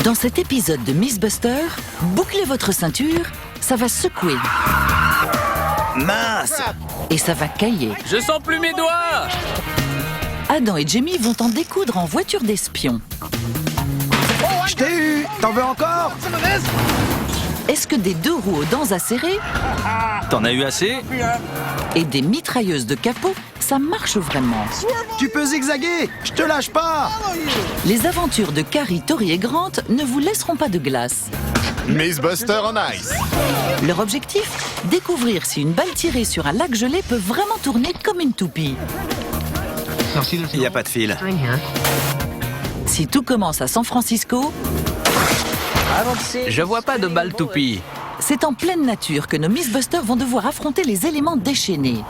Dans cet épisode de Mythbusters, bouclez votre ceinture, ça va secouer. Mince! Et ça va cailler. Je sens plus mes doigts! Adam et Jamie vont en découdre en voiture d'espion. Je t'ai eu! T'en veux encore? Est-ce que des deux roues aux dents acérées T'en as eu assez? et des mitrailleuses de capot, ça marche vraiment? Tu peux zigzaguer! Je te lâche pas! Les aventures de Carrie, Tori et Grant ne vous laisseront pas de glace. Mythbusters on Ice. Leur objectif? Découvrir si une balle tirée sur un lac gelé peut vraiment tourner comme une toupie. Il n'y a pas de fil. Si tout commence à San Francisco, Je vois pas de balle toupie. c'est en pleine nature que nos Mythbusters vont devoir affronter les éléments déchaînés.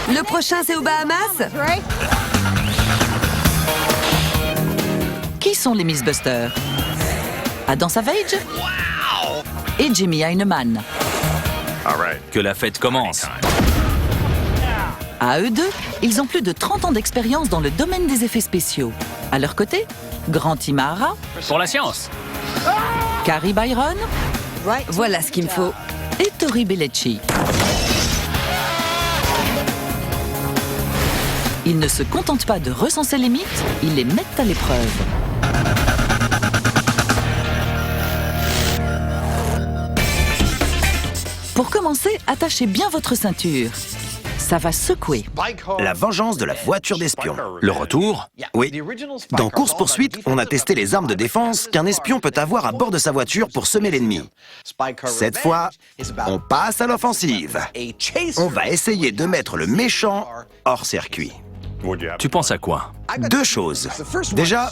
Le prochain, c'est aux Bahamas? Qui sont les Mythbusters? Adam Savage et Jamie Heineman. Que la fête commence. À eux deux, ils ont plus de 30 ans d'expérience dans le domaine des effets spéciaux. À leur côté, Grant Imahara, Pour la science. Carrie Byron Voilà ce qu'il me faut. et Tori Bellecci. Ils ne se contentent pas de recenser les mythes, ils les mettent à l'épreuve. Pour commencer, attachez bien votre ceinture. Ça va secouer. La vengeance de la voiture d'espion. Le retour? Oui. Dans Course-poursuite, on a testé les armes de défense qu'un espion peut avoir à bord de sa voiture pour semer l'ennemi. Cette fois, on passe à l'offensive. On va essayer de mettre le méchant hors circuit. Tu penses à quoi? Deux choses. Déjà,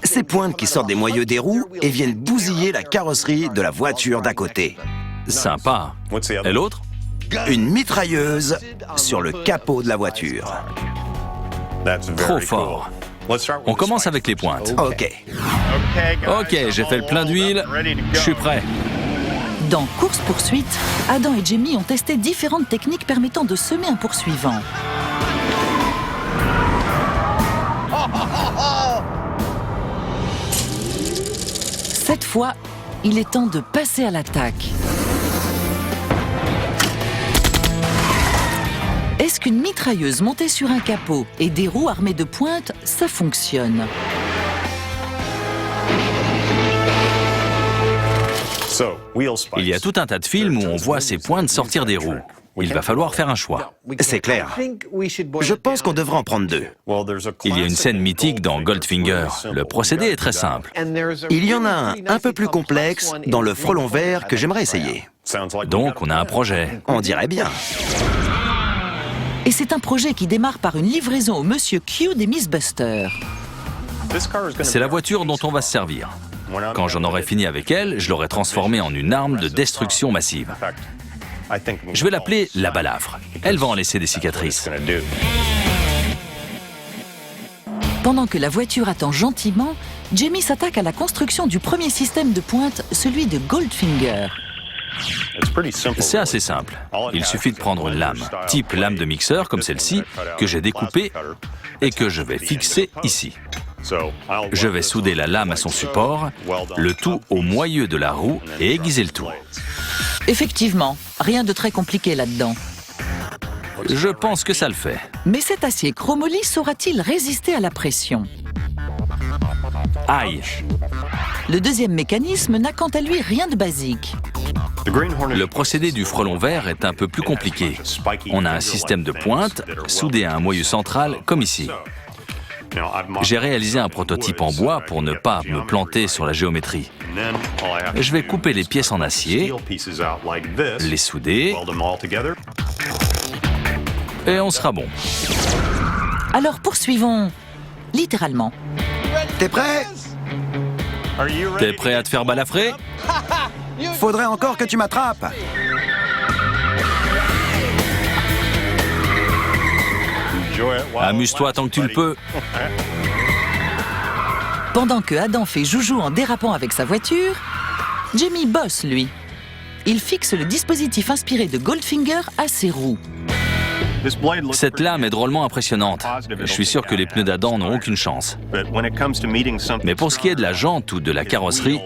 ces pointes qui sortent des moyeux des roues et viennent bousiller la carrosserie de la voiture d'à côté. Sympa. Et l'autre? Une mitrailleuse sur le capot de la voiture. Trop fort. On commence avec les pointes. Ok. Ok, j'ai fait le plein d'huile. Je suis prêt. Dans Course-poursuite, Adam et Jamie ont testé différentes techniques permettant de semer un poursuivant. Cette fois, il est temps de passer à l'attaque. Est-ce qu'une mitrailleuse montée sur un capot et des roues armées de pointes, ça fonctionne? Il y a tout un tas de films où on voit ces pointes sortir des roues. Il va falloir faire un choix. C'est clair. Je pense qu'on devrait en prendre deux. Il y a une scène mythique dans Goldfinger. Le procédé est très simple. Il y en a un peu plus complexe dans le frelon vert que j'aimerais essayer. Donc, on a un projet. On dirait bien. Et c'est un projet qui démarre par une livraison au Monsieur Q des Mythbusters. C'est la voiture dont on va se servir. Quand j'en aurai fini avec elle, je l'aurai transformée en une arme de destruction massive. Je vais l'appeler la balafre. Elle va en laisser des cicatrices. Pendant que la voiture attend gentiment, Jamie s'attaque à la construction du premier système de pointe, celui de Goldfinger. C'est assez simple. Il suffit de prendre une lame, type lame de mixeur comme celle-ci, que j'ai découpée et que je vais fixer ici. Je vais souder la lame à son support, le tout au moyeu de la roue et aiguiser le tout. Effectivement, rien de très compliqué là-dedans. Je pense que ça le fait. Mais cet acier chromoly saura-t-il résister à la pression? Aïe! Le deuxième mécanisme n'a quant à lui rien de basique. Le procédé du frelon vert est un peu plus compliqué. On a un système de pointe soudé à un moyeu central, comme ici. J'ai réalisé un prototype en bois pour ne pas me planter sur la géométrie. Je vais couper les pièces en acier, les souder, et on sera bon. Alors poursuivons littéralement. T'es prêt? T'es prêt à te faire balafrer? Faudrait encore que tu m'attrapes. Amuse-toi tant que tu le peux. Pendant que Adam fait joujou en dérapant avec sa voiture, Jamie bosse, lui. Il fixe le dispositif inspiré de Goldfinger à ses roues. Cette lame est drôlement impressionnante. Je suis sûr que les pneus d'Adam n'ont aucune chance. Mais pour ce qui est de la jante ou de la carrosserie,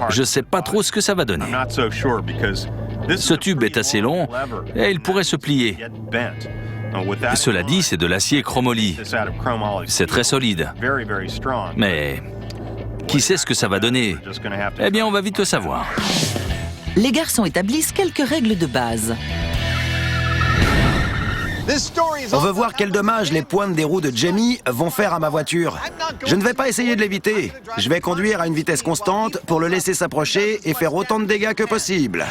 je ne sais pas trop ce que ça va donner. Ce tube est assez long et il pourrait se plier. Cela dit, c'est de l'acier chromoly. C'est très solide. Mais qui sait ce que ça va donner? Eh bien, on va vite le savoir. Les garçons établissent quelques règles de base. On veut voir quel dommage les pointes des roues de Jamie vont faire à ma voiture. Je ne vais pas essayer de l'éviter. Je vais conduire à une vitesse constante pour le laisser s'approcher et faire autant de dégâts que possible.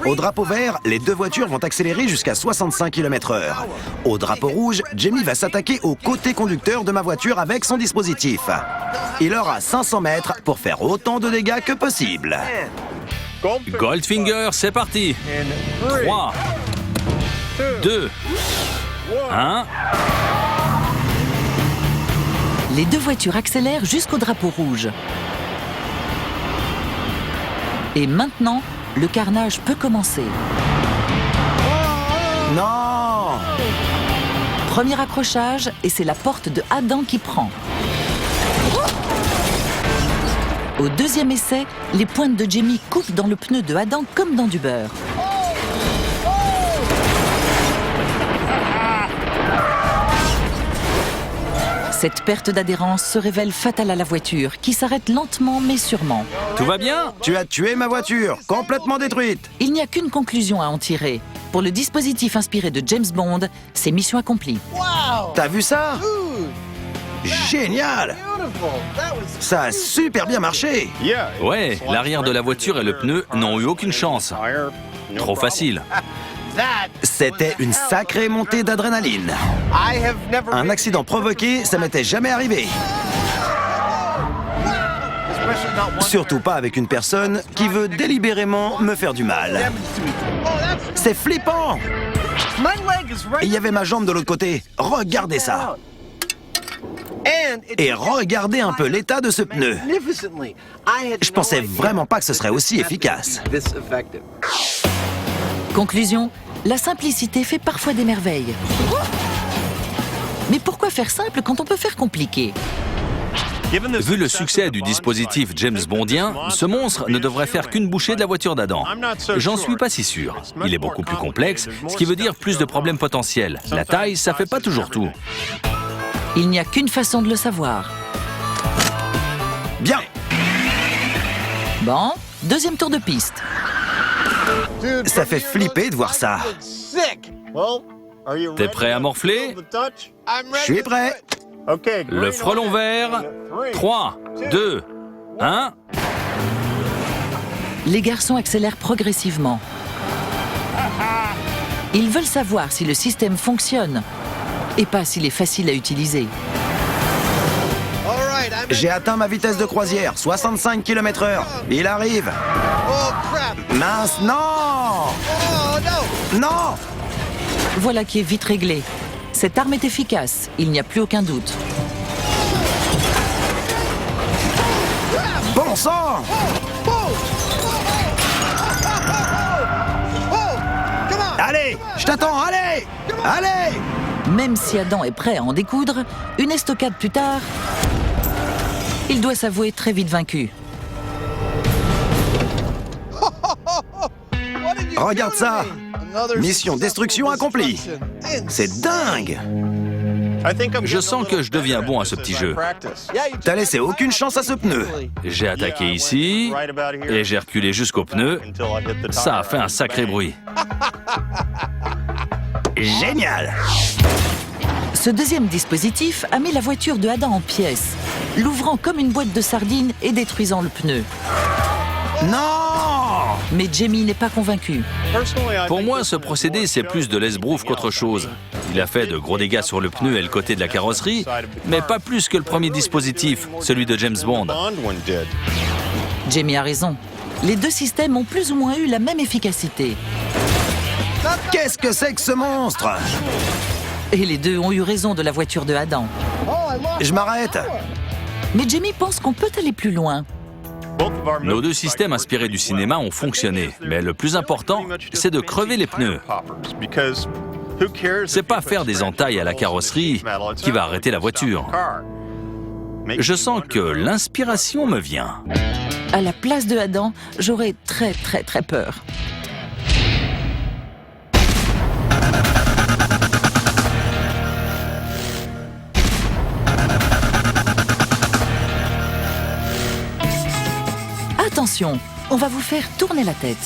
Au drapeau vert, les deux voitures vont accélérer jusqu'à 65 km/h. Au drapeau rouge, Jamie va s'attaquer au côté conducteur de ma voiture avec son dispositif. Il aura 500 mètres pour faire autant de dégâts que possible. Goldfinger, c'est parti. 3, 2, 1. Les deux voitures accélèrent jusqu'au drapeau rouge. Et maintenant, le carnage peut commencer. Non! Premier accrochage, et c'est la porte de Adam qui prend. Au deuxième essai, les pointes de Jamie coupent dans le pneu de Adam comme dans du beurre. Cette perte d'adhérence se révèle fatale à la voiture, qui s'arrête lentement mais sûrement. Tout va bien? Tu as tué ma voiture, complètement détruite. Il n'y a qu'une conclusion à en tirer. Pour le dispositif inspiré de James Bond, c'est mission accomplie. T'as vu ça? Génial! Ça a super bien marché. Ouais, l'arrière de la voiture et le pneu n'ont eu aucune chance. Trop facile. C'était une sacrée montée d'adrénaline. Un accident provoqué, ça m'était jamais arrivé. Surtout pas avec une personne qui veut délibérément me faire du mal. C'est flippant! Il y avait ma jambe de l'autre côté. Regardez ça. Et regardez un peu l'état de ce pneu. Je pensais vraiment pas que ce serait aussi efficace. Conclusion, la simplicité fait parfois des merveilles. Mais pourquoi faire simple quand on peut faire compliqué? Vu le succès du dispositif James Bondien, ce monstre ne devrait faire qu'une bouchée de la voiture d'Adam. J'en suis pas si sûr. Il est beaucoup plus complexe, ce qui veut dire plus de problèmes potentiels. La taille, ça fait pas toujours tout. Il n'y a qu'une façon de le savoir. Bien. Bon, deuxième tour de piste. Ça fait flipper de voir ça. T'es prêt à morfler? Je suis prêt. Le frelon vert. 3, 2, 1. Les garçons accélèrent progressivement. Ils veulent savoir si le système fonctionne et pas s'il est facile à utiliser. J'ai atteint ma vitesse de croisière, 65 km/h. Il arrive. Mince, non! Non! Voilà qui est vite réglé. Cette arme est efficace, il n'y a plus aucun doute. Bon sang! Allez, je t'attends, allez! Allez! Même si Adam est prêt à en découdre, une estocade plus tard, il doit s'avouer très vite vaincu. Regarde ça! Mission destruction accomplie! C'est dingue! Je sens que je deviens bon à ce petit jeu. T'as laissé aucune chance à ce pneu. J'ai attaqué ici et j'ai reculé jusqu'au pneu. Ça a fait un sacré bruit. Génial! Ce deuxième dispositif a mis la voiture de Adam en pièces, l'ouvrant comme une boîte de sardines et détruisant le pneu. Non! Mais Jamie n'est pas convaincu. Pour moi, ce procédé, c'est plus de l'esbrouf qu'autre chose. Il a fait de gros dégâts sur le pneu et le côté de la carrosserie, mais pas plus que le premier dispositif, celui de James Bond. Jamie a raison. Les deux systèmes ont plus ou moins eu la même efficacité. Qu'est-ce que c'est que ce monstre? Et les deux ont eu raison de la voiture de Adam. Je m'arrête. Mais Jamie pense qu'on peut aller plus loin. Nos deux systèmes inspirés du cinéma ont fonctionné, mais le plus important, c'est de crever les pneus. C'est pas faire des entailles à la carrosserie qui va arrêter la voiture. Je sens que l'inspiration me vient. À la place de Adam, j'aurais très peur. Attention, on va vous faire tourner la tête.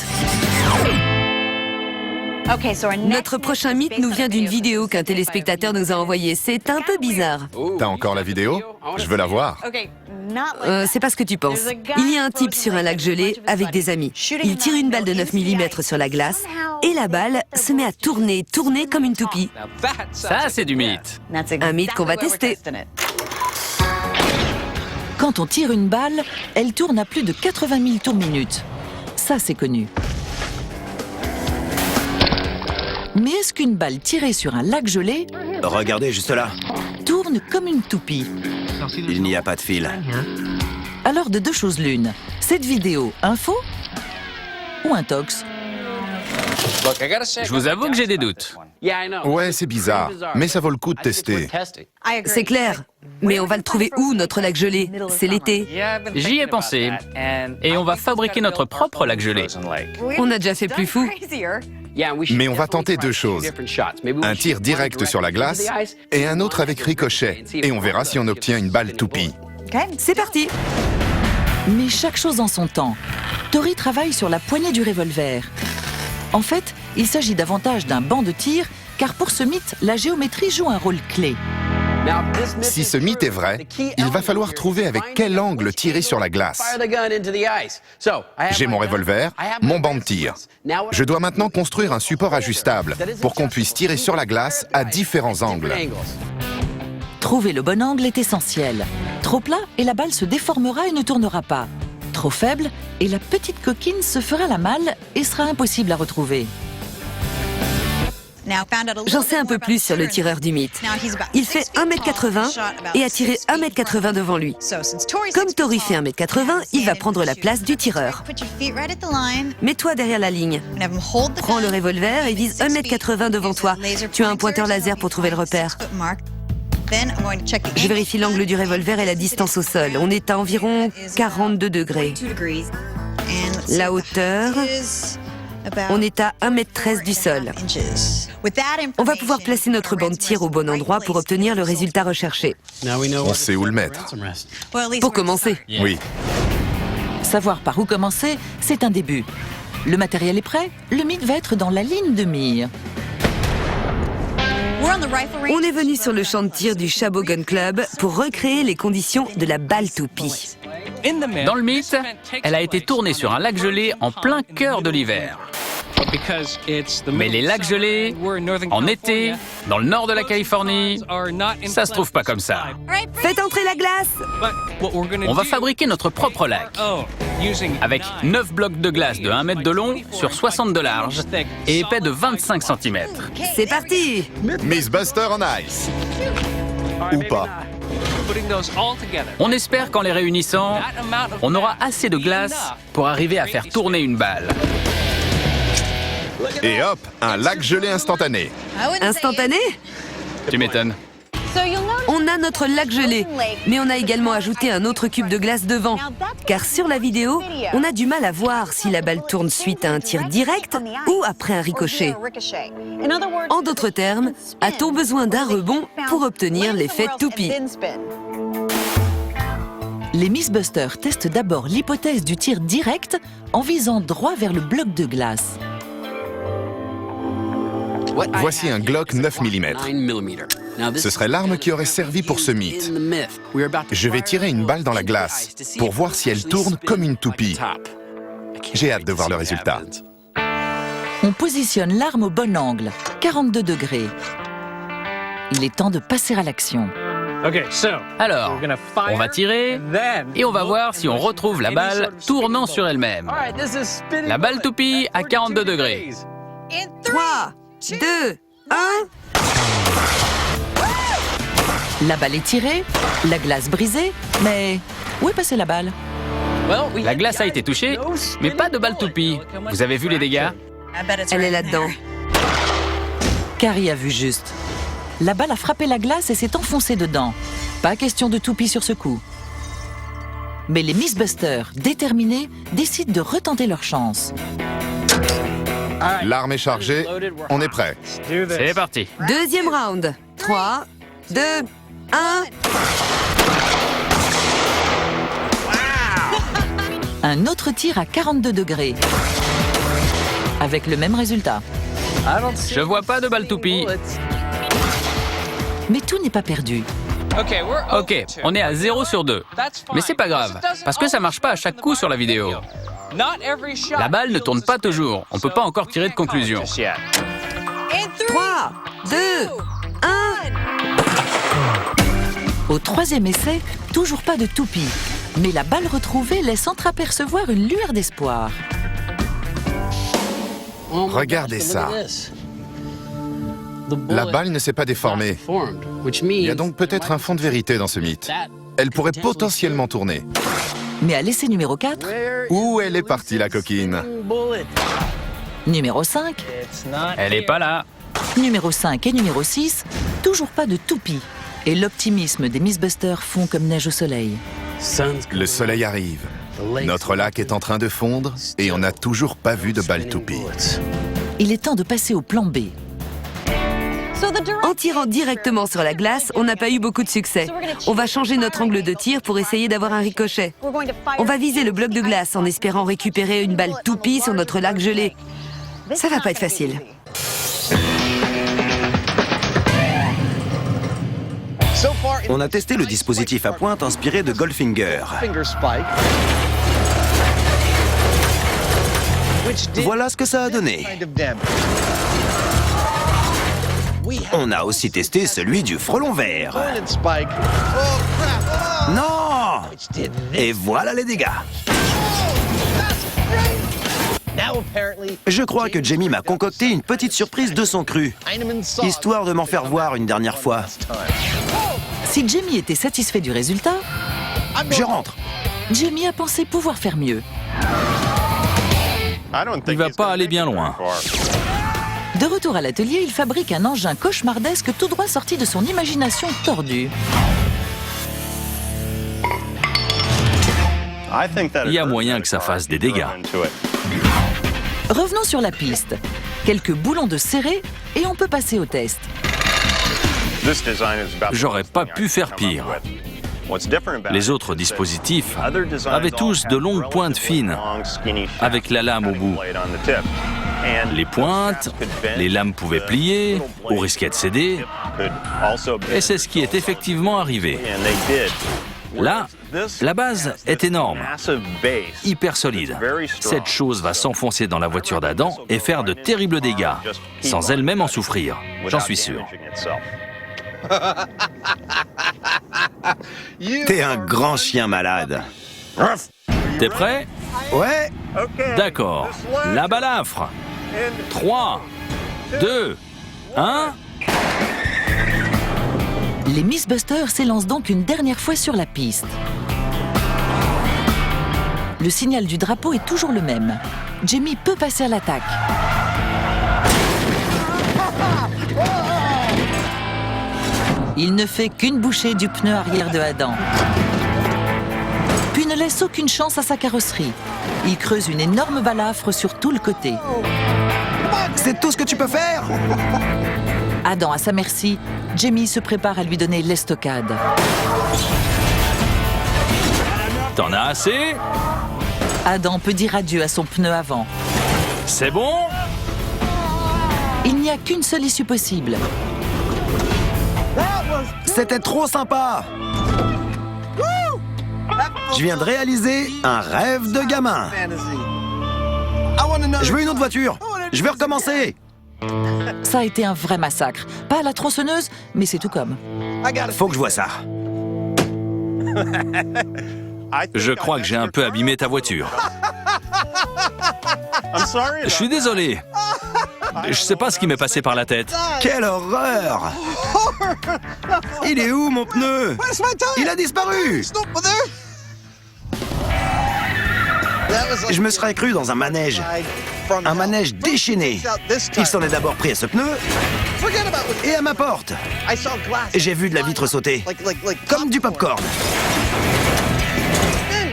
Notre prochain mythe nous vient d'une vidéo qu'un téléspectateur nous a envoyée. C'est un peu bizarre. T'as encore la vidéo? Je veux la voir. C'est pas ce que tu penses. Il y a un type sur un lac gelé avec des amis. Il tire une balle de 9 mm sur la glace et la balle se met à tourner comme une toupie. Ça, c'est du mythe. Un mythe qu'on va tester. Quand on tire une balle, elle tourne à plus de 80 000 tours minute. Ça, c'est connu. Mais est-ce qu'une balle tirée sur un lac gelé Regardez juste là. tourne comme une toupie? Il n'y a pas de fil. Alors de deux choses l'une. Cette vidéo, un faux ou un tox? Je vous avoue que j'ai des doutes. Ouais, c'est bizarre, mais ça vaut le coup de tester. C'est clair. Mais on va le trouver où, notre lac gelé? C'est l'été. J'y ai pensé. Et on va fabriquer notre propre lac gelé. On a déjà fait plus fou. Mais on va tenter deux choses. Un tir direct sur la glace et un autre avec ricochet. Et on verra si on obtient une balle toupie. C'est parti. Mais chaque chose en son temps. Tori travaille sur la poignée du revolver. En fait, il s'agit davantage d'un banc de tir, car pour ce mythe, la géométrie joue un rôle clé. Si ce mythe est vrai, il va falloir trouver avec quel angle tirer sur la glace. J'ai mon revolver, mon banc de tir. Je dois maintenant construire un support ajustable pour qu'on puisse tirer sur la glace à différents angles. Trouver le bon angle est essentiel. Trop plat et la balle se déformera et ne tournera pas. Trop faible et la petite coquine se fera la malle et sera impossible à retrouver. J'en sais un peu plus sur le tireur du mythe. Il fait 1m80 et a tiré 1m80 devant lui. Comme Tori fait 1m80, il va prendre la place du tireur. Mets-toi derrière la ligne. Prends le revolver et vise 1m80 devant toi. Tu as un pointeur laser pour trouver le repère. Je vérifie l'angle du revolver et la distance au sol. On est à environ 42 degrés. La hauteur, on est à 1m13 du sol. On va pouvoir placer notre banc de tir au bon endroit pour obtenir le résultat recherché. On sait où le mettre. Pour commencer. Oui. Savoir par où commencer, c'est un début. Le matériel est prêt, le mythe va être dans la ligne de mire. On est venu sur le champ de tir du Chabot Gun Club pour recréer les conditions de la balle toupie. Dans le mythe, elle a été tournée sur un lac gelé en plein cœur de l'hiver. Mais les lacs gelés, en été, dans le nord de la Californie, ça se trouve pas comme ça. Faites entrer la glace! On va fabriquer notre propre lac, avec 9 blocs de glace de 1 mètre de long sur 60 de large et épais de 25 cm. C'est parti! Miss Buster on Ice. Ou pas. On espère qu'en les réunissant, on aura assez de glace pour arriver à faire tourner une balle. Et hop, un lac gelé instantané. Instantané? Tu m'étonnes. On a notre lac gelé, mais on a également ajouté un autre cube de glace devant. Car sur la vidéo, on a du mal à voir si la balle tourne suite à un tir direct ou après un ricochet. En d'autres termes, a-t-on besoin d'un rebond pour obtenir l'effet toupie? Les Miss Buster testent d'abord l'hypothèse du tir direct en visant droit vers le bloc de glace. Voici un Glock 9 mm. Ce serait l'arme qui aurait servi pour ce mythe. Je vais tirer une balle dans la glace pour voir si elle tourne comme une toupie. J'ai hâte de voir le résultat. On positionne l'arme au bon angle, 42 degrés. Il est temps de passer à l'action. Alors, on va tirer et on va voir si on retrouve la balle tournant sur elle-même. La balle toupie à 42 degrés. 3, 2, 1... La balle est tirée, la glace brisée, mais où est passée la balle? La glace a été touchée, mais pas de balle toupie. Vous avez vu les dégâts? Elle est là-dedans. Carrie a vu juste. La balle a frappé la glace et s'est enfoncée dedans. Pas question de toupie sur ce coup. Mais les Mythbusters, déterminés, décident de retenter leur chance. L'arme est chargée, on est prêt. C'est parti. Deuxième round. 3, 2, 1... Un autre tir à 42 degrés. Avec le même résultat. Je vois pas de balle toupie. Mais tout n'est pas perdu. Ok, on est à 0 sur 2. Mais c'est pas grave, parce que ça marche pas à chaque coup sur la vidéo. La balle ne tourne pas toujours. On peut pas encore tirer de conclusion. 3, 2, 1... Au troisième essai, toujours pas de toupie. Mais la balle retrouvée laisse entreapercevoir une lueur d'espoir. Regardez ça. La balle ne s'est pas déformée. Il y a donc peut-être un fond de vérité dans ce mythe. Elle pourrait potentiellement tourner. Mais à l'essai numéro 4, Où elle est partie, la coquine? numéro 5, Elle est pas là. numéro 5 et numéro 6, toujours pas de toupie. Et l'optimisme des Mythbusters fond comme neige au soleil. Le soleil arrive. Notre lac est en train de fondre et on n'a toujours pas vu de balle toupie. Il est temps de passer au plan B. En tirant directement sur la glace, on n'a pas eu beaucoup de succès. On va changer notre angle de tir pour essayer d'avoir un ricochet. On va viser le bloc de glace en espérant récupérer une balle toupie sur notre lac gelé. Ça va pas être facile. On a testé le dispositif à pointe inspiré de Goldfinger. Voilà ce que ça a donné. On a aussi testé celui du frelon vert. Non! Et voilà les dégâts. Je crois que Jamie m'a concocté une petite surprise de son cru, histoire de m'en faire voir une dernière fois. Si Jamie était satisfait du résultat, Je rentre. Jamie a pensé pouvoir faire mieux. Il va pas aller bien loin. De retour à l'atelier, il fabrique un engin cauchemardesque tout droit sorti de son imagination tordue. Il y a moyen que ça fasse des dégâts. Revenons sur la piste. Quelques boulons de serré et on peut passer au test. J'aurais pas pu faire pire. Les autres dispositifs avaient tous de longues pointes fines, avec la lame au bout. Les pointes, les lames pouvaient plier, ou risquaient de céder, et c'est ce qui est effectivement arrivé. Là, la base est énorme, hyper solide. Cette chose va s'enfoncer dans la voiture d'Adam et faire de terribles dégâts, sans elle-même en souffrir, j'en suis sûr. T'es un grand chien malade. T'es prêt? Ouais. D'accord. La balafre. 3, 2, 1... Les Mythbusters s'élancent donc une dernière fois sur la piste. Le signal du drapeau est toujours le même. Jamie peut passer à l'attaque. Il ne fait qu'une bouchée du pneu arrière de Adam. Puis ne laisse aucune chance à sa carrosserie. Il creuse une énorme balafre sur tout le côté. C'est tout ce que tu peux faire? Adam à sa merci, Jamie se prépare à lui donner l'estocade. T'en as assez? Adam peut dire adieu à son pneu avant. C'est bon? Il n'y a qu'une seule issue possible. C'était trop sympa. Je viens de réaliser un rêve de gamin. Je veux une autre voiture. Je veux recommencer. Ça a été un vrai massacre. Pas à la tronçonneuse, mais c'est tout comme. Faut que je vois ça. Je crois que j'ai un peu abîmé ta voiture. Je suis désolé. Je sais pas ce qui m'est passé par la tête. Quelle horreur! Il est où, mon pneu? Il a disparu! Je me serais cru dans un manège déchaîné. Il s'en est d'abord pris à ce pneu et à ma porte. J'ai vu de la vitre sauter, comme du popcorn.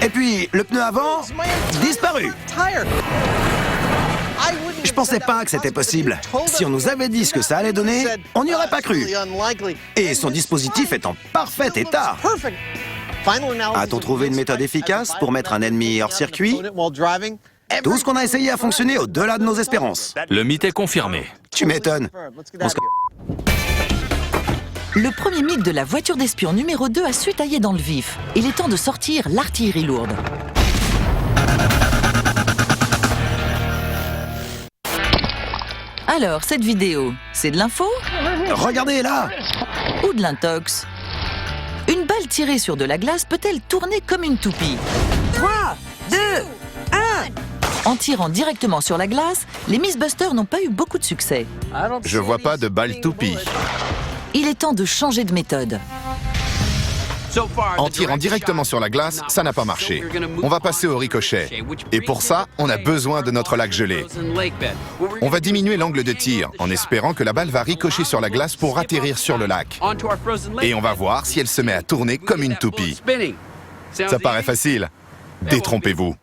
Et puis, le pneu avant, disparu. Je pensais pas que c'était possible. Si on nous avait dit ce que ça allait donner, on n'y aurait pas cru. Et son dispositif est en parfait état. A-t-on trouvé une méthode efficace pour mettre un ennemi hors circuit? Tout ce qu'on a essayé a fonctionné au-delà de nos espérances. Le mythe est confirmé. Tu m'étonnes. Le premier mythe de la voiture d'espion numéro 2 a su tailler dans le vif. Il est temps de sortir l'artillerie lourde. Alors, cette vidéo, c'est de l'info Regardez là! ou de l'intox? Une balle tirée sur de la glace peut-elle tourner comme une toupie? 3, 2, 1. En tirant directement sur la glace, les Mythbusters n'ont pas eu beaucoup de succès. Je vois pas de balle toupie. Il est temps de changer de méthode. En tirant directement sur la glace, ça n'a pas marché. On va passer au ricochet. Et pour ça, on a besoin de notre lac gelé. On va diminuer l'angle de tir, en espérant que la balle va ricocher sur la glace pour atterrir sur le lac. Et on va voir si elle se met à tourner comme une toupie. Ça paraît facile. Détrompez-vous.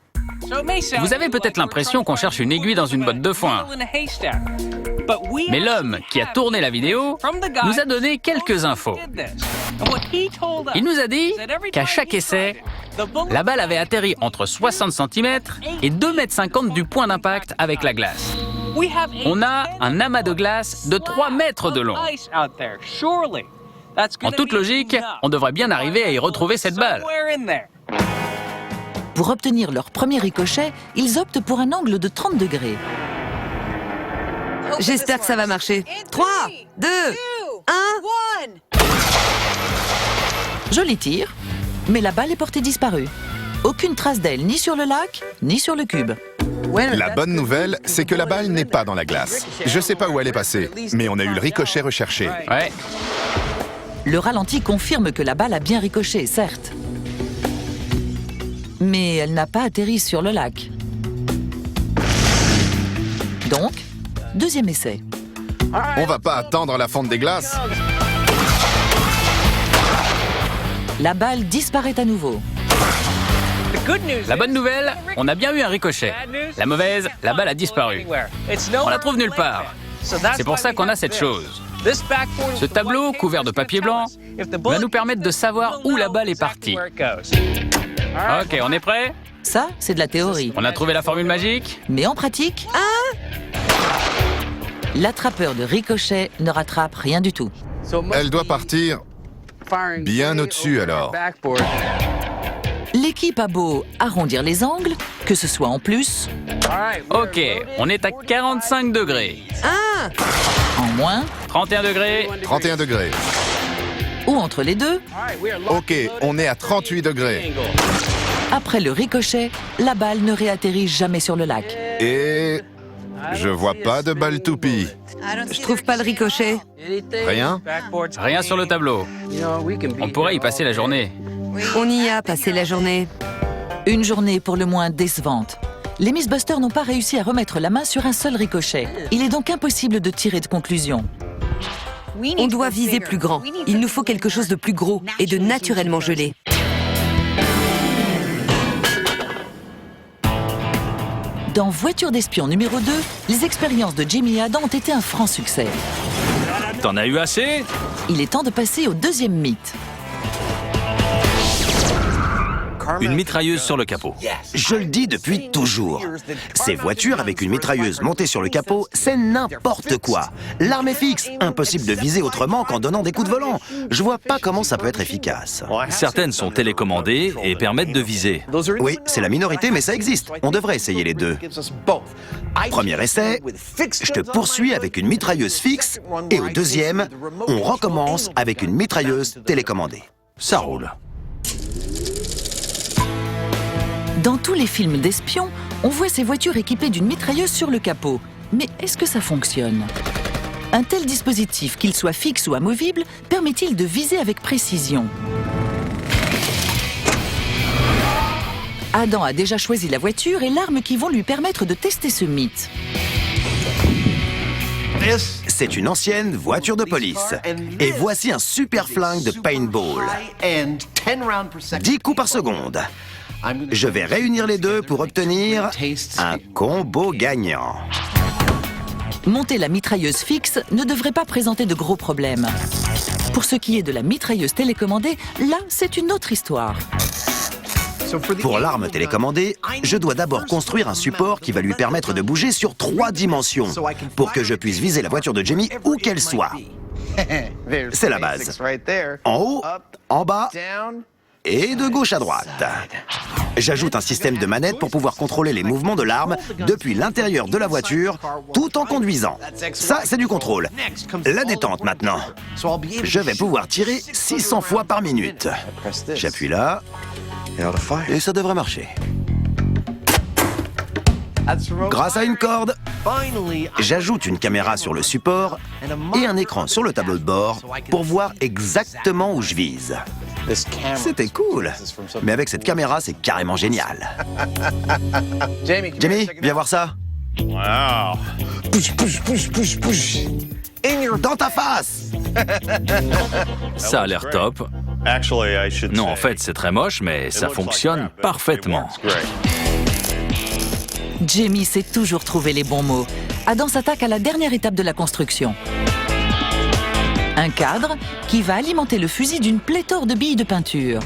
Vous avez peut-être l'impression qu'on cherche une aiguille dans une botte de foin. Mais l'homme qui a tourné la vidéo nous a donné quelques infos. Il nous a dit qu'à chaque essai, la balle avait atterri entre 60 cm et 2,50 m du point d'impact avec la glace. On a un amas de glace de 3 mètres de long. En toute logique, on devrait bien arriver à y retrouver cette balle. Pour obtenir leur premier ricochet, ils optent pour un angle de 30 degrés. J'espère que ça va marcher. 3, 2, 1. Joli tir, mais la balle est portée disparue. Aucune trace d'elle, ni sur le lac, ni sur le cube. La bonne nouvelle, c'est que la balle n'est pas dans la glace. Je sais pas où elle est passée, mais on a eu le ricochet recherché. Ouais. Le ralenti confirme que la balle a bien ricoché, certes. Mais elle n'a pas atterri sur le lac. Donc, deuxième essai. On va pas attendre la fonte des glaces. La balle disparaît à nouveau. La bonne nouvelle, on a bien eu un ricochet. La mauvaise, la balle a disparu. On la trouve nulle part. C'est pour ça qu'on a cette chose. Ce tableau, couvert de papier blanc, va nous permettre de savoir où la balle est partie. Ok, on est prêt? Ça, c'est de la théorie. On a trouvé la formule magique? Mais en pratique, l'attrapeur de ricochet ne rattrape rien du tout. Elle doit partir bien au-dessus alors. L'équipe a beau arrondir les angles, que ce soit en plus, Ok, on est à 45 degrés. en moins, 31 degrés. 31 degrés. ou entre les deux. Ok, on est à 38 degrés. Après le ricochet, la balle ne réatterrit jamais sur le lac. Et je vois pas de balle toupie. Je trouve pas le ricochet. Rien? Rien sur le tableau. On pourrait y passer la journée. On y a passé la journée. Une journée pour le moins décevante. Les Mythbusters n'ont pas réussi à remettre la main sur un seul ricochet. Il est donc impossible de tirer de conclusion. On doit viser plus grand. Il nous faut quelque chose de plus gros et de naturellement gelé. Dans Voiture d'espion numéro 2, les expériences de Jimmy et Adam ont été un franc succès. T'en as eu assez? Il est temps de passer au deuxième mythe. Une mitrailleuse sur le capot. Je le dis depuis toujours. Ces voitures avec une mitrailleuse montée sur le capot, c'est n'importe quoi. L'arme est fixe, impossible de viser autrement qu'en donnant des coups de volant. Je vois pas comment ça peut être efficace. Certaines sont télécommandées et permettent de viser. Oui, c'est la minorité, mais ça existe. On devrait essayer les deux. Premier essai, je te poursuis avec une mitrailleuse fixe, et au deuxième, on recommence avec une mitrailleuse télécommandée. Ça roule. Dans tous les films d'espions, on voit ces voitures équipées d'une mitrailleuse sur le capot. Mais est-ce que ça fonctionne? Un tel dispositif, qu'il soit fixe ou amovible, permet-il de viser avec précision? Adam a déjà choisi la voiture et l'arme qui vont lui permettre de tester ce mythe. C'est une ancienne voiture de police. Et voici un super flingue de paintball. 10 coups par seconde. Je vais réunir les deux pour obtenir un combo gagnant. Monter la mitrailleuse fixe ne devrait pas présenter de gros problèmes. Pour ce qui est de la mitrailleuse télécommandée, là, c'est une autre histoire. Pour l'arme télécommandée, je dois d'abord construire un support qui va lui permettre de bouger sur 3 dimensions pour que je puisse viser la voiture de Jamie où qu'elle soit. C'est la base. En haut, en bas et de gauche à droite. J'ajoute un système de manette pour pouvoir contrôler les mouvements de l'arme depuis l'intérieur de la voiture tout en conduisant. Ça, c'est du contrôle. La détente maintenant. Je vais pouvoir tirer 600 fois par minute. J'appuie là et ça devrait marcher. Grâce à une corde, j'ajoute une caméra sur le support et un écran sur le tableau de bord pour voir exactement où je vise. C'était cool, mais avec cette caméra, c'est carrément génial. Jamie, viens voir ça. Wow. Push. Dans ta face. Ça a l'air top. Non, en fait, c'est très moche, mais ça fonctionne parfaitement. Jamie sait toujours trouver les bons mots. Adam s'attaque à la dernière étape de la construction. Un cadre qui va alimenter le fusil d'une pléthore de billes de peinture.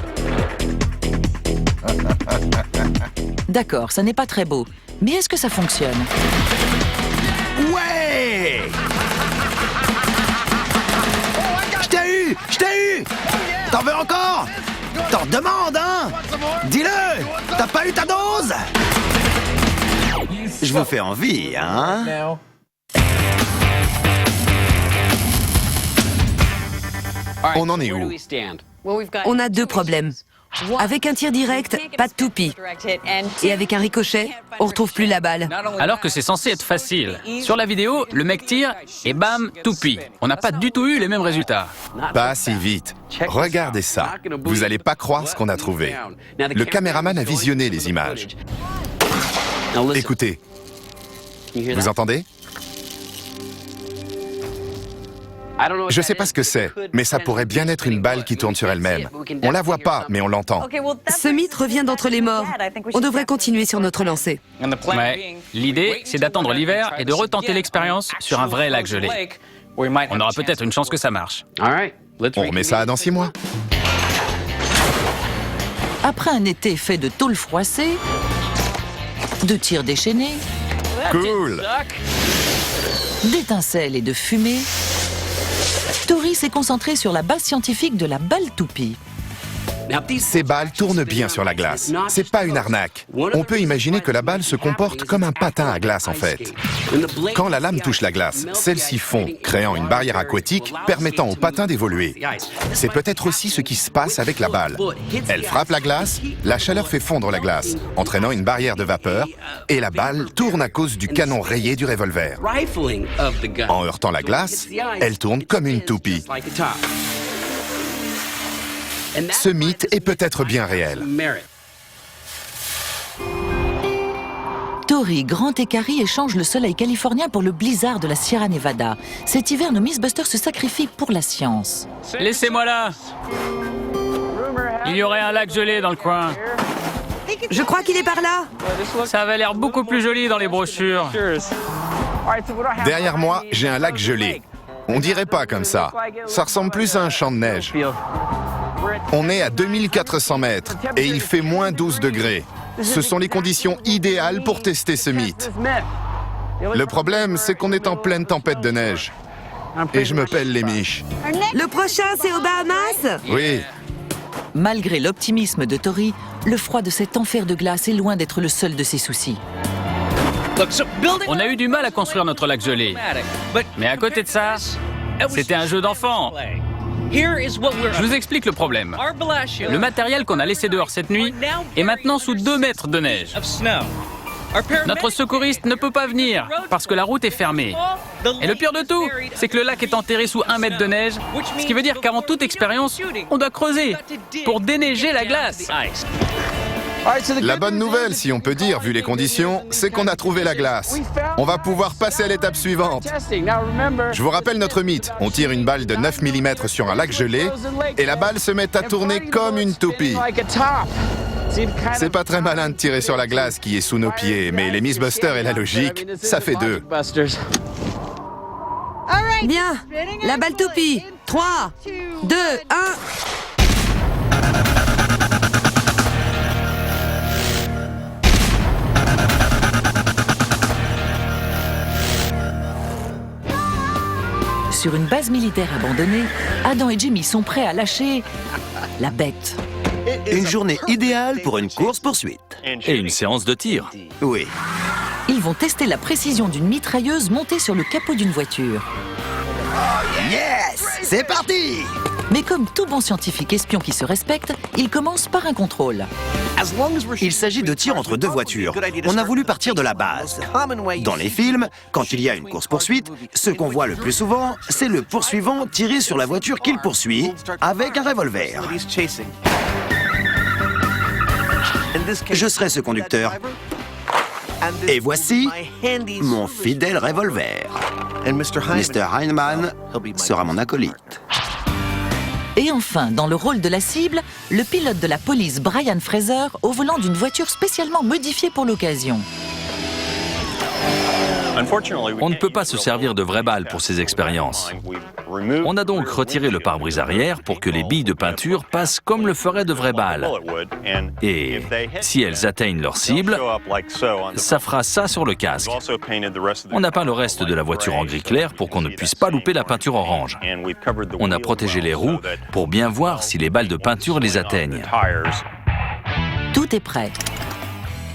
D'accord, ça n'est pas très beau. Mais est-ce que ça fonctionne? Ouais! Je t'ai eu! T'en veux encore? T'en demandes, hein? Dis-le! T'as pas eu ta dose? Je vous fais envie, hein? On en est où? On a 2 problèmes. Avec un tir direct, pas de toupie. Et avec un ricochet, on retrouve plus la balle. Alors que c'est censé être facile. Sur la vidéo, le mec tire et bam, toupie. On n'a pas du tout eu les mêmes résultats. Pas si vite. Regardez ça. Vous allez pas croire ce qu'on a trouvé. Le caméraman a visionné les images. Écoutez. Vous entendez? Je sais pas ce que c'est, mais ça pourrait bien être une balle qui tourne sur elle-même. On la voit pas, mais on l'entend. Ce mythe revient d'entre les morts. On devrait continuer sur notre lancée. Ouais. L'idée, c'est d'attendre l'hiver et de retenter l'expérience sur un vrai lac gelé. On aura peut-être une chance que ça marche. On remet ça dans 6 mois. Après un été fait de tôle froissée, de tirs déchaînés, Cool! d'étincelles et de fumée, Tori s'est concentré sur la base scientifique de la balle toupie. Ces balles tournent bien sur la glace. C'est pas une arnaque. On peut imaginer que la balle se comporte comme un patin à glace en fait. Quand la lame touche la glace, celle-ci fond, créant une barrière aquatique permettant au patin d'évoluer. C'est peut-être aussi ce qui se passe avec la balle. Elle frappe la glace, la chaleur fait fondre la glace, entraînant une barrière de vapeur, et la balle tourne à cause du canon rayé du revolver. En heurtant la glace, elle tourne comme une toupie. Ce mythe est peut-être bien réel. Tori, Grant et Carrie échangent le soleil californien pour le blizzard de la Sierra Nevada. Cet hiver, nos Miss Buster se sacrifient pour la science. Laissez-moi là. Il y aurait un lac gelé dans le coin. Je crois qu'il est par là. Ça avait l'air beaucoup plus joli dans les brochures. Derrière moi, j'ai un lac gelé. On dirait pas comme ça. Ça ressemble plus à un champ de neige. On est à 2400 mètres et il fait moins 12 degrés. Ce sont les conditions idéales pour tester ce mythe. Le problème, c'est qu'on est en pleine tempête de neige. Et je me pèle les miches. Le prochain, c'est aux Bahamas? Oui, Malgré l'optimisme de Tori, le froid de cet enfer de glace est loin d'être le seul de ses soucis. On a eu du mal à construire notre lac gelé. Mais à côté de ça, c'était un jeu d'enfant. Je vous explique le problème. Le matériel qu'on a laissé dehors cette nuit est maintenant sous 2 mètres de neige. Notre secouriste ne peut pas venir parce que la route est fermée. Et le pire de tout, c'est que le lac est enterré sous 1 mètre de neige, ce qui veut dire qu'avant toute expérience, on doit creuser pour déneiger la glace. La bonne nouvelle, si on peut dire, vu les conditions, c'est qu'on a trouvé la glace. On va pouvoir passer à l'étape suivante. Je vous rappelle notre mythe. On tire une balle de 9 mm sur un lac gelé et la balle se met à tourner comme une toupie. C'est pas très malin de tirer sur la glace qui est sous nos pieds, mais les Mythbusters et la logique, ça fait 2. Bien, la balle toupie. 3, 2, 1... Sur une base militaire abandonnée, Adam et Jimmy sont prêts à lâcher la bête. Une journée idéale pour une course-poursuite. Et une séance de tir. Oui. Ils vont tester la précision d'une mitrailleuse montée sur le capot d'une voiture. Yes! C'est parti! Mais comme tout bon scientifique espion qui se respecte, il commence par un contrôle. Il s'agit de tirs entre 2 voitures. On a voulu partir de la base. Dans les films, quand il y a une course-poursuite, ce qu'on voit le plus souvent, c'est le poursuivant tirer sur la voiture qu'il poursuit avec un revolver. Je serai ce conducteur. Et voici mon fidèle revolver. Mr. Heinemann sera mon acolyte. Et enfin, dans le rôle de la cible, le pilote de la police Brian Fraser au volant d'une voiture spécialement modifiée pour l'occasion. On ne peut pas se servir de vraies balles pour ces expériences. On a donc retiré le pare-brise arrière pour que les billes de peinture passent comme le feraient de vraies balles. Et si elles atteignent leur cible, ça fera ça sur le casque. On a peint le reste de la voiture en gris clair pour qu'on ne puisse pas louper la peinture orange. On a protégé les roues pour bien voir si les balles de peinture les atteignent. Tout est prêt.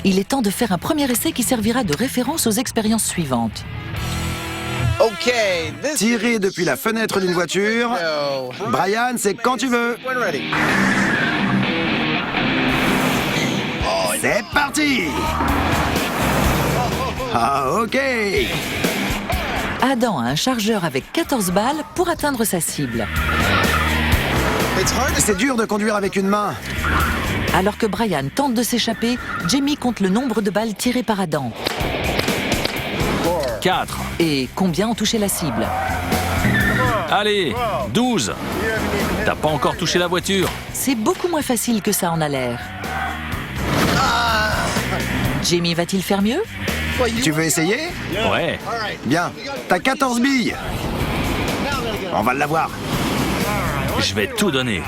Il est temps de faire un premier essai qui servira de référence aux expériences suivantes. Tirer depuis la fenêtre d'une voiture. Brian, c'est quand tu veux. C'est parti! Ah, ok! Adam a un chargeur avec 14 balles pour atteindre sa cible. C'est dur de conduire avec une main. Alors que Brian tente de s'échapper, Jamie compte le nombre de balles tirées par Adam. 4. Et combien ont touché la cible? Allez, 12. T'as pas encore touché la voiture. C'est beaucoup moins facile que ça en a l'air. Jamie va-t-il faire mieux? Tu veux essayer? Ouais. Bien, t'as 14 billes. On va l'avoir. Je vais tout donner.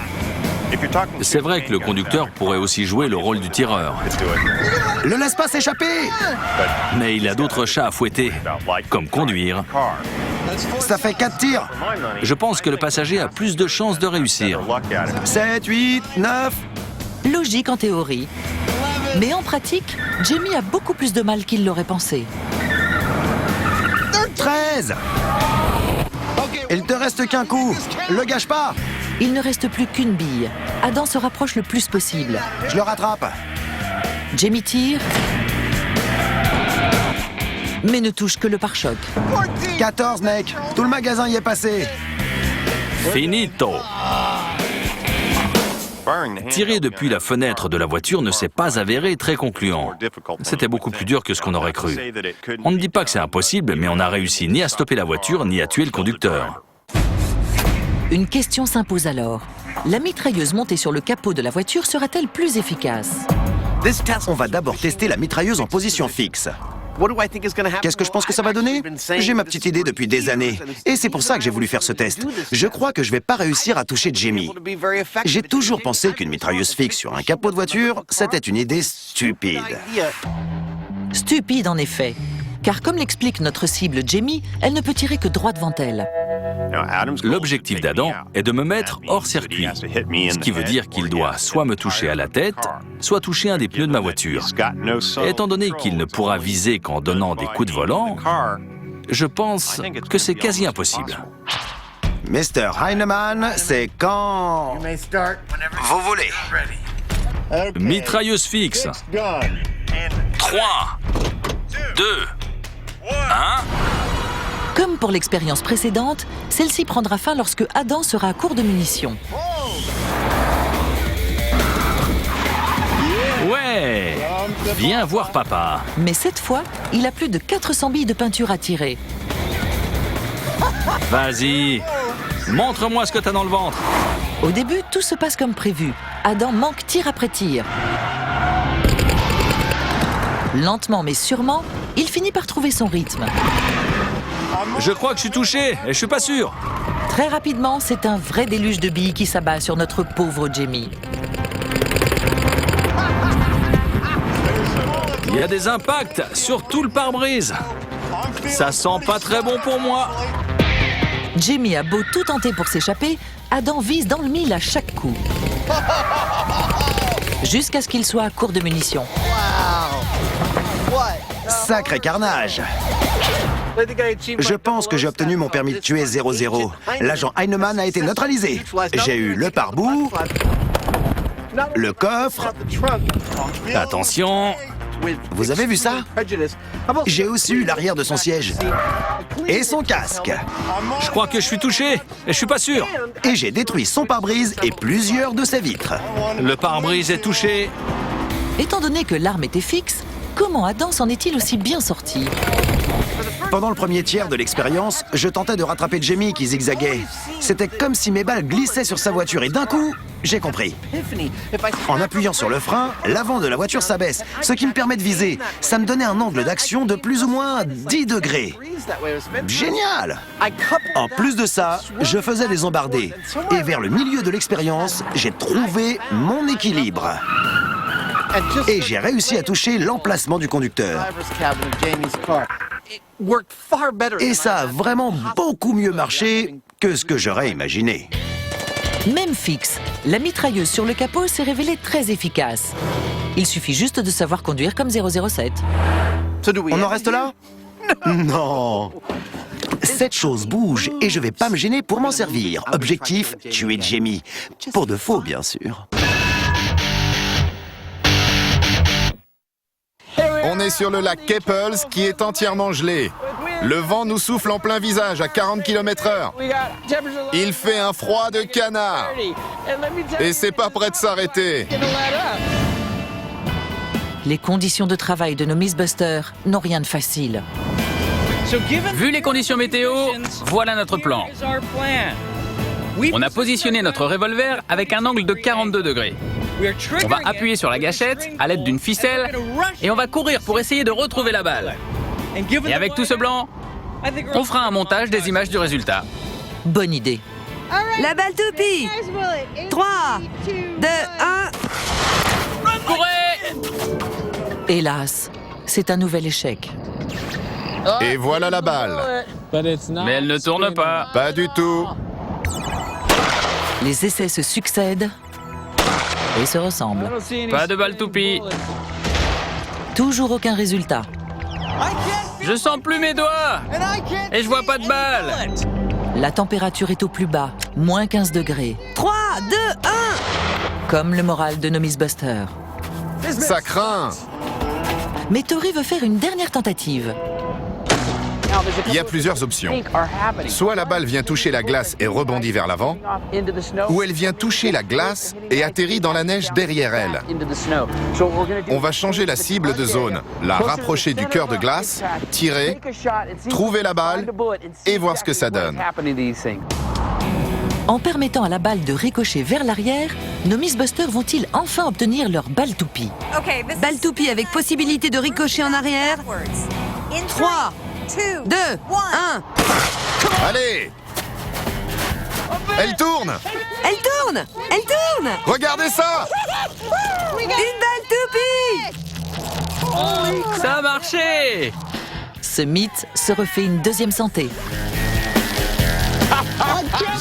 C'est vrai que le conducteur pourrait aussi jouer le rôle du tireur. Le laisse pas s'échapper! Mais il a d'autres chats à fouetter, comme conduire. Ça fait 4 tirs. Je pense que le passager a plus de chances de réussir. 7, 8, 9... Logique en théorie. Mais en pratique, Jamie a beaucoup plus de mal qu'il l'aurait pensé. 13! Il te reste qu'un coup. Le gâche pas. Il ne reste plus qu'une bille. Adam se rapproche le plus possible. Je le rattrape. Jamie tire, mais ne touche que le pare-choc. 14, mec. Tout le magasin y est passé. Finito. Tirer depuis la fenêtre de la voiture ne s'est pas avéré très concluant. C'était beaucoup plus dur que ce qu'on aurait cru. On ne dit pas que c'est impossible, mais on n'a réussi ni à stopper la voiture, ni à tuer le conducteur. Une question s'impose alors. La mitrailleuse montée sur le capot de la voiture sera-t-elle plus efficace? On va d'abord tester la mitrailleuse en position fixe. Qu'est-ce que je pense que ça va donner? J'ai ma petite idée depuis des années. Et c'est pour ça que j'ai voulu faire ce test. Je crois que je vais pas réussir à toucher Jamie. J'ai toujours pensé qu'une mitrailleuse fixe sur un capot de voiture, c'était une idée stupide. Stupide en effet. Car comme l'explique notre cible Jamie, elle ne peut tirer que droit devant elle. L'objectif d'Adam est de me mettre hors circuit, ce qui veut dire qu'il doit soit me toucher à la tête, soit toucher un des pneus de ma voiture. Et étant donné qu'il ne pourra viser qu'en donnant des coups de volant, je pense que c'est quasi impossible. Mr. Heinemann, c'est quand... Vous voulez. Mitrailleuse fixe. 3, 2, 1... Comme pour l'expérience précédente, celle-ci prendra fin lorsque Adam sera à court de munitions. Ouais! Viens voir papa. Mais cette fois, il a plus de 400 billes de peinture à tirer. Vas-y, montre-moi ce que t'as dans le ventre. Au début, tout se passe comme prévu. Adam manque tir après tir. Lentement mais sûrement, il finit par trouver son rythme. Je crois que je suis touché et je suis pas sûr. Très rapidement, c'est un vrai déluge de billes qui s'abat sur notre pauvre Jamie. Il y a des impacts sur tout le pare-brise. Ça sent pas très bon pour moi. Jamie a beau tout tenter pour s'échapper, Adam vise dans le mille à chaque coup. Jusqu'à ce qu'il soit à court de munitions. Sacré carnage! Je pense que j'ai obtenu mon permis de tuer 0-0. L'agent Heinemann a été neutralisé. J'ai eu le pare-boue, le coffre. Attention. Vous avez vu ça? J'ai aussi eu l'arrière de son siège. Et son casque. Je crois que je suis touché et je suis pas sûr. Et j'ai détruit son pare-brise et plusieurs de ses vitres. Le pare-brise est touché. Étant donné que l'arme était fixe, comment Adam s'en est-il aussi bien sorti? Pendant le premier tiers de l'expérience, je tentais de rattraper Jamie qui zigzaguait. C'était comme si mes balles glissaient sur sa voiture et d'un coup, j'ai compris. En appuyant sur le frein, l'avant de la voiture s'abaisse, ce qui me permet de viser. Ça me donnait un angle d'action de plus ou moins 10 degrés. Génial! En plus de ça, je faisais des embardées. Et vers le milieu de l'expérience, j'ai trouvé mon équilibre. Et j'ai réussi à toucher l'emplacement du conducteur. Et ça a vraiment beaucoup mieux marché que ce que j'aurais imaginé. Même fixe, la mitrailleuse sur le capot s'est révélée très efficace. Il suffit juste de savoir conduire comme 007. On en reste là? Non. Cette chose bouge et je vais pas me gêner pour m'en servir. Objectif, tuer Jamie. Pour de faux, bien sûr. On est sur le lac Keppels qui est entièrement gelé. Le vent nous souffle en plein visage à 40 km/h. Il fait un froid de canard. Et c'est pas prêt de s'arrêter. Les conditions de travail de nos Mythbusters n'ont rien de facile. Vu les conditions météo, voilà notre plan. On a positionné notre revolver avec un angle de 42 degrés. On va appuyer sur la gâchette à l'aide d'une ficelle et on va courir pour essayer de retrouver la balle. Et avec tout ce blanc, on fera un montage des images du résultat. Bonne idée. La balle toupie. 3, 2, 1. Courez! Hélas, c'est un nouvel échec. Et voilà la balle. Mais elle ne tourne pas. Pas du tout. Les essais se succèdent et se ressemblent. Pas de balle toupie. Toujours aucun résultat. Je sens plus mes doigts. Et je vois pas de balle. La température est au plus bas, moins 15 degrés. 3, 2, 1. Comme le moral de nos Mythbusters. Ça craint. Mais Tori veut faire une dernière tentative. Il y a plusieurs options. Soit la balle vient toucher la glace et rebondit vers l'avant, ou elle vient toucher la glace et atterrit dans la neige derrière elle. On va changer la cible de zone, la rapprocher du cœur de glace, tirer, trouver la balle et voir ce que ça donne. En permettant à la balle de ricocher vers l'arrière, nos Mythbusters vont-ils enfin obtenir leur balle toupie? Balle toupie avec possibilité de ricocher en arrière. 3, 2, 1. Allez! Elle tourne! Elle tourne! Elle tourne! Regardez ça! Une balle toupie! Ça a marché! Ce mythe se refait une deuxième santé.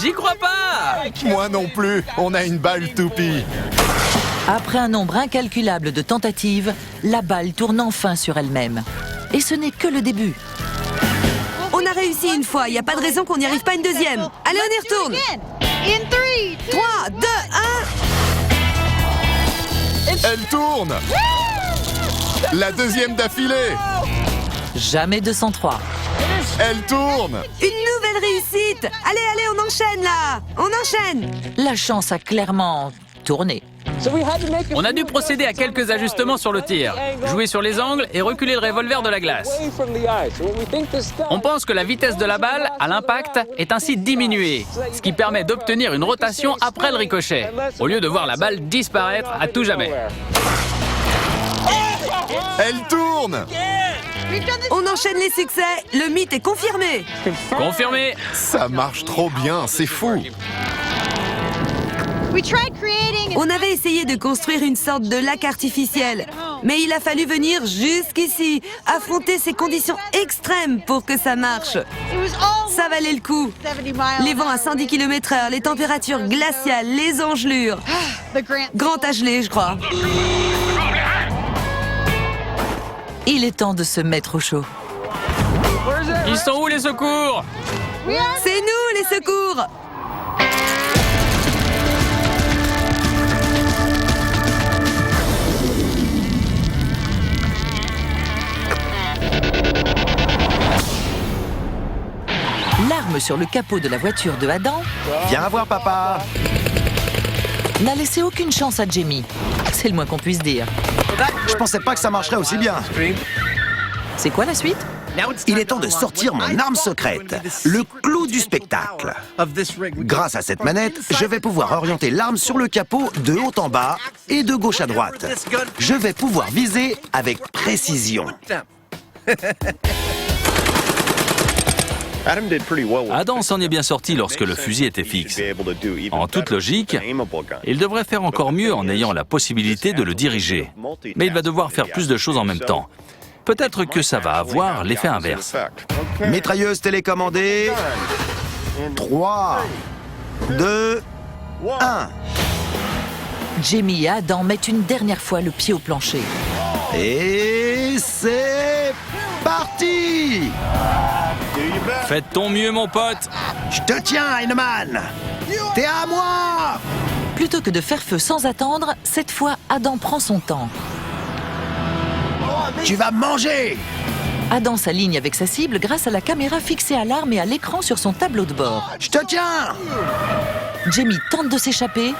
J'y crois pas! Moi non plus, on a une balle toupie. Après un nombre incalculable de tentatives, la balle tourne enfin sur elle-même. Et ce n'est que le début. On a réussi une fois, il n'y a pas de raison qu'on n'y arrive pas une deuxième. Allez, on y retourne. 3, 2, 1. Elle tourne! La deuxième d'affilée! Jamais 203. Elle tourne! Une nouvelle réussite. Allez, allez, on enchaîne là. On enchaîne. La chance a clairement tourné. On a dû procéder à quelques ajustements sur le tir, jouer sur les angles et reculer le revolver de la glace. On pense que la vitesse de la balle à l'impact est ainsi diminuée, ce qui permet d'obtenir une rotation après le ricochet, au lieu de voir la balle disparaître à tout jamais. Elle tourne! On enchaîne les succès, le mythe est confirmé. Confirmé. Ça marche trop bien, c'est fou! On avait essayé de construire une sorte de lac artificiel, mais il a fallu venir jusqu'ici, affronter ces conditions extrêmes pour que ça marche. Ça valait le coup. Les vents à 110 km/h, les températures glaciales, les engelures. Grand à geler, je crois. Il est temps de se mettre au chaud. Ils sont où les secours? C'est nous, les secours! L'arme sur le capot de la voiture de Adam Viens voir papa. n'a laissé aucune chance à Jamie. C'est le moins qu'on puisse dire. Je pensais pas que ça marcherait aussi bien. C'est quoi la suite? Il est temps de sortir mon arme secrète, le clou du spectacle. Grâce à cette manette, je vais pouvoir orienter l'arme sur le capot de haut en bas et de gauche à droite. Je vais pouvoir viser avec précision. Adam s'en est bien sorti lorsque le fusil était fixe. En toute logique, il devrait faire encore mieux en ayant la possibilité de le diriger. Mais il va devoir faire plus de choses en même temps. Peut-être que ça va avoir l'effet inverse. Mitrailleuse télécommandée. 3, 2, 1. Jamie et Adam mettent une dernière fois le pied au plancher. Et c'est parti! Faites ton mieux, mon pote. Je te tiens, Heinemann! T'es à moi! Plutôt que de faire feu sans attendre, cette fois, Adam prend son temps. Tu vas me manger! Adam s'aligne avec sa cible grâce à la caméra fixée à l'arme et à l'écran sur son tableau de bord. Je te tiens! Jamie tente de s'échapper,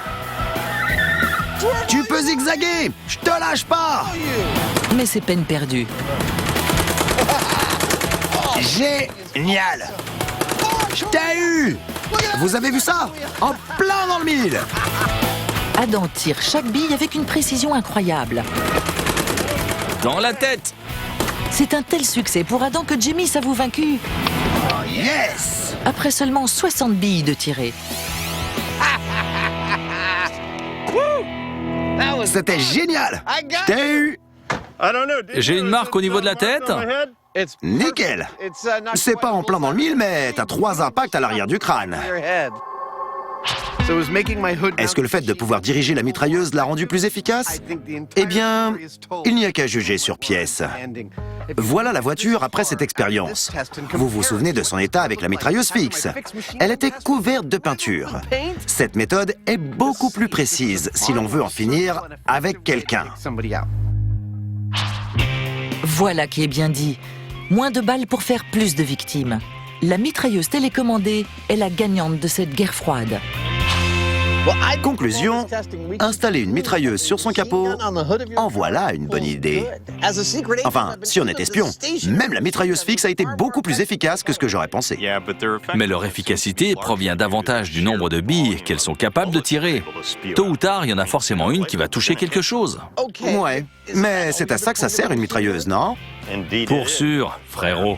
Tu peux zigzaguer! Je te lâche pas! mais c'est peine perdue. Génial! Je t'ai eu! Vous avez vu ça? En plein dans le mille! Adam tire chaque bille avec une précision incroyable. Dans la tête. C'est un tel succès pour Adam que Jamie s'avoue vaincu. Yes! Après seulement 60 billes de tirées. C'était génial! Je t'ai eu! J'ai une marque au niveau de la tête. Nickel! C'est pas en plein dans le mille, mais t'as 3 impacts à l'arrière du crâne. Est-ce que le fait de pouvoir diriger la mitrailleuse l'a rendu plus efficace? Eh bien, il n'y a qu'à juger sur pièce. Voilà la voiture après cette expérience. Vous vous souvenez de son état avec la mitrailleuse fixe? Elle était couverte de peinture. Cette méthode est beaucoup plus précise si l'on veut en finir avec quelqu'un. Voilà qui est bien dit. Moins de balles pour faire plus de victimes. La mitrailleuse télécommandée est la gagnante de cette guerre froide. Conclusion, installer une mitrailleuse sur son capot, en voilà une bonne idée. Enfin, si on est espion, même la mitrailleuse fixe a été beaucoup plus efficace que ce que j'aurais pensé. Mais leur efficacité provient davantage du nombre de billes qu'elles sont capables de tirer. Tôt ou tard, il y en a forcément une qui va toucher quelque chose. Ouais, mais c'est à ça que ça sert une mitrailleuse, non? Pour sûr, frérot.